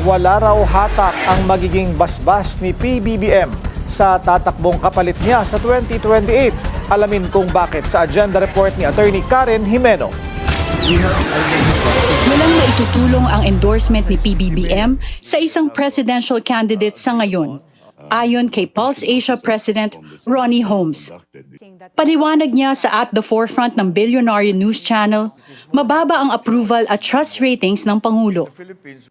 Wala raw hatak ang magiging basbas ni PBBM sa tatakbong kapalit niya sa 2028. Alamin kung bakit sa agenda report ni Attorney Karen Jimeno. Walang maitutulong ang endorsement ni PBBM sa isang presidential candidate sa ngayon, ayon kay Pulse Asia President Ronnie Holmes. Paliwanag niya sa At the Forefront ng Billionaire News Channel, mababa ang approval at trust ratings ng Pangulo.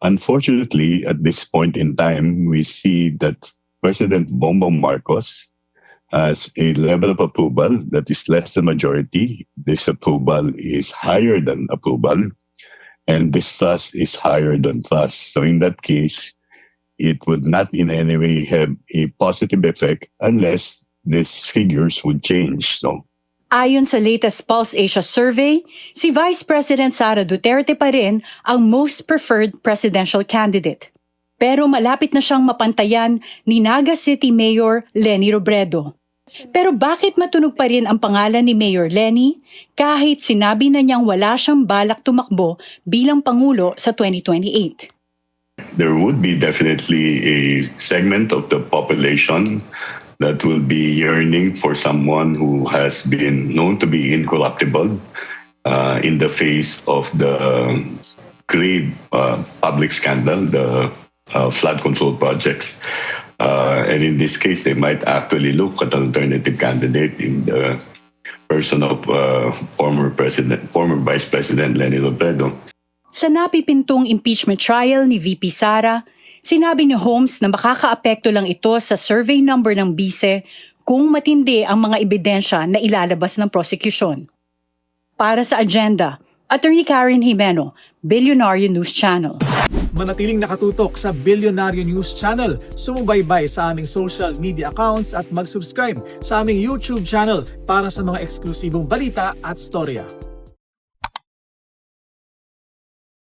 Unfortunately, at this point in time, we see that President Bongbong Marcos has a level of approval that is less than majority. This approval is higher than approval, and this trust is higher than trust. So in that case, it would not in any way have a positive effect unless these figures would change. So Ayon sa latest Pulse Asia survey, si Vice President Sara Duterte pa rin ang most preferred presidential candidate. Pero malapit na siyang mapantayan ni Naga City Mayor Leni Robredo. Pero bakit matunog pa rin ang pangalan ni Mayor Leni kahit sinabi na niyang wala siyang balak tumakbo bilang Pangulo sa 2028? there would be definitely a segment of the population that will be yearning for someone who has been known to be incorruptible in the face of the grave public scandal, the flood control projects. And in this case, they might actually look at an alternative candidate in the person of former Vice President Leni Robredo. Sa napipintong impeachment trial ni VP Sara, sinabi ni Holmes na makakaapekto lang ito sa survey number ng bise kung matindi ang mga ebidensya na ilalabas ng prosecution. Para sa agenda, Attorney Karen Jimeno, Billionaire News Channel. Manatiling nakatutok sa Billionaire News Channel, sumubaybay sa aming social media accounts at mag-subscribe sa aming YouTube channel para sa mga eksklusibong balita at storya.